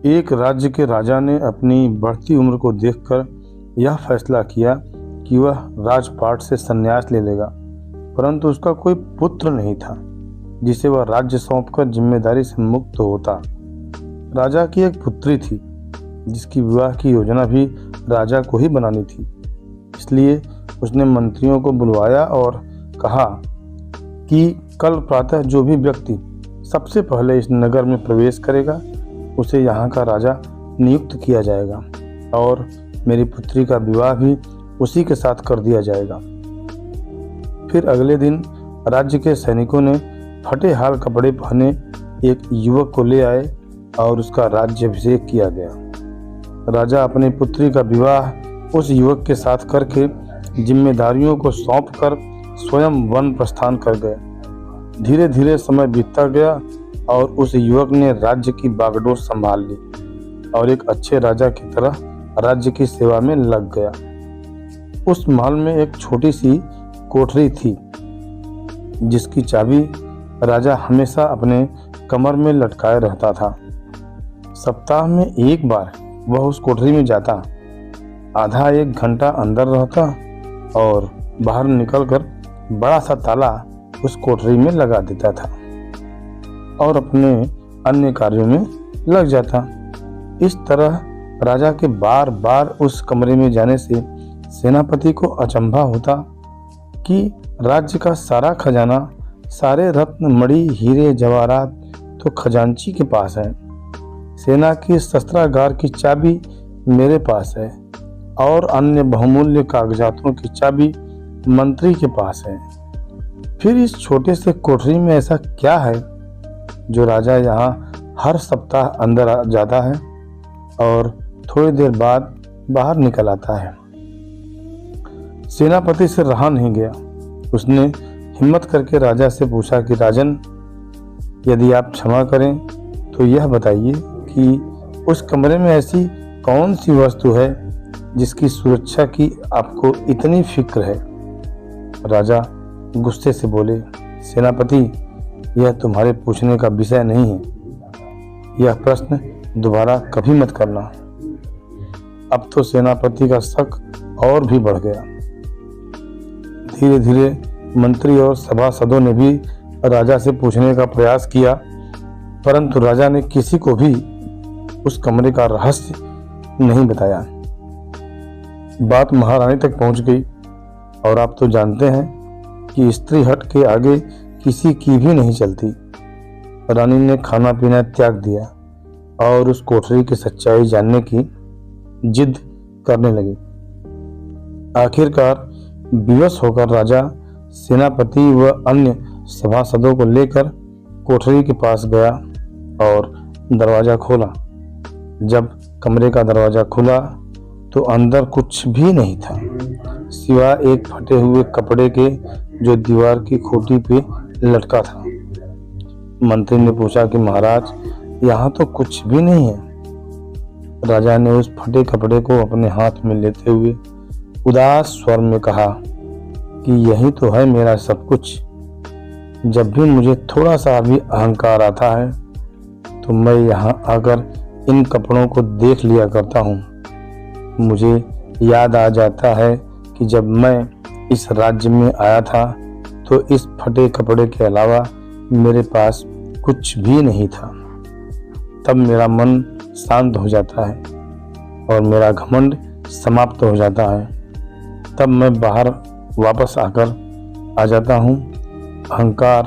एक राज्य के राजा ने अपनी बढ़ती उम्र को देखकर यह फैसला किया कि वह राजपाट से संन्यास ले लेगा, परंतु उसका कोई पुत्र नहीं था जिसे वह राज्य सौंपकर जिम्मेदारी से मुक्त होता। राजा की एक पुत्री थी जिसकी विवाह की योजना भी राजा को ही बनानी थी। इसलिए उसने मंत्रियों को बुलवाया और कहा कि कल प्रातः जो भी व्यक्ति सबसे पहले इस नगर में प्रवेश करेगा उसे यहाँ का राजा नियुक्त किया जाएगा और मेरी पुत्री का विवाह भी उसी के साथ कर दिया जाएगा। फिर अगले दिन राज्य के सैनिकों ने फटे हाल कपड़े पहने एक युवक को ले आए और उसका राज्याभिषेक किया गया। राजा अपनी पुत्री का विवाह उस युवक के साथ करके जिम्मेदारियों को सौंपकर स्वयं वन प्रस्थान कर गए। धीरे धीरे समय बीतता गया और उस युवक ने राज्य की बागडोर संभाल ली और एक अच्छे राजा की तरह राज्य की सेवा में लग गया। उस महल में एक छोटी सी कोठरी थी जिसकी चाबी राजा हमेशा अपने कमर में लटकाए रहता था। सप्ताह में एक बार वह उस कोठरी में जाता, आधा एक घंटा अंदर रहता और बाहर निकलकर बड़ा सा ताला उस कोठरी में लगा देता था और अपने अन्य कार्यों में लग जाता। इस तरह राजा के बार बार उस कमरे में जाने से सेनापति को अचंभा होता कि राज्य का सारा खजाना, सारे रत्न मणि हीरे जवाहरात तो खजांची के पास है, सेना की शस्त्रागार की चाबी मेरे पास है और अन्य बहुमूल्य कागजातों की चाबी मंत्री के पास है। फिर इस छोटे से कोठरी में ऐसा क्या है जो राजा यहाँ हर सप्ताह अंदर आ जाता है और थोड़ी देर बाद बाहर निकल आता है। सेनापति से रहा नहीं गया। उसने हिम्मत करके राजा से पूछा कि राजन, यदि आप क्षमा करें तो यह बताइए कि उस कमरे में ऐसी कौन सी वस्तु है जिसकी सुरक्षा की आपको इतनी फिक्र है। राजा गुस्से से बोले, सेनापति, यह तुम्हारे पूछने का विषय नहीं है। यह प्रश्न दोबारा कभी मत करना। अब तो सेनापति का शक और भी बढ़ गया। धीरे धीरे मंत्री और सभासदों ने भी राजा से पूछने का प्रयास किया, परंतु राजा ने किसी को भी उस कमरे का रहस्य नहीं बताया। बात महारानी तक पहुंच गई और आप तो जानते हैं कि स्त्री हट के आगे किसी की भी नहीं चलती। रानी ने खाना पीना त्याग दिया और उस कोठरी की सच्चाई जानने की जिद करने लगी। आखिरकार विवश होकर राजा सेनापति व अन्य सभासदों को लेकर कोठरी के पास गया और दरवाजा खोला। जब कमरे का दरवाजा खुला तो अंदर कुछ भी नहीं था सिवाय एक फटे हुए कपड़े के जो दीवार की खूंटी पे लटका था। मंत्री ने पूछा कि महाराज, यहाँ तो कुछ भी नहीं है। राजा ने उस फटे कपड़े को अपने हाथ में लेते हुए उदास स्वर में कहा कि यही तो है मेरा सब कुछ। जब भी मुझे थोड़ा सा भी अहंकार आता है तो मैं यहाँ आकर इन कपड़ों को देख लिया करता हूँ। मुझे याद आ जाता है कि जब मैं इस राज्य में आया था तो इस फटे कपड़े के अलावा मेरे पास कुछ भी नहीं था। तब मेरा मन शांत हो जाता है और मेरा घमंड समाप्त हो जाता है। तब मैं बाहर वापस आकर आ जाता हूँ। अहंकार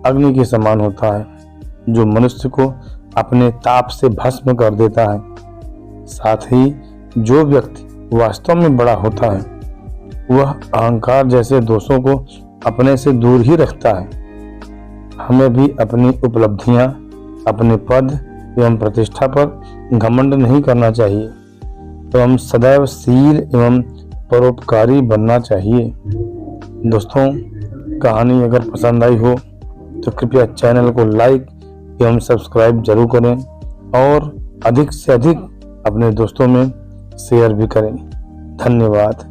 अग्नि के समान होता है जो मनुष्य को अपने ताप से भस्म कर देता है। साथ ही जो व्यक्ति वास्तव में बड़ा होता है वह अहंकार जैसे दोषों को अपने से दूर ही रखता है। हमें भी अपनी उपलब्धियां, अपने पद एवं प्रतिष्ठा पर घमंड नहीं करना चाहिए एवं सदैव शील एवं परोपकारी बनना चाहिए। दोस्तों, कहानी अगर पसंद आई हो तो कृपया चैनल को लाइक एवं सब्सक्राइब जरूर करें और अधिक से अधिक अपने दोस्तों में शेयर भी करें। धन्यवाद।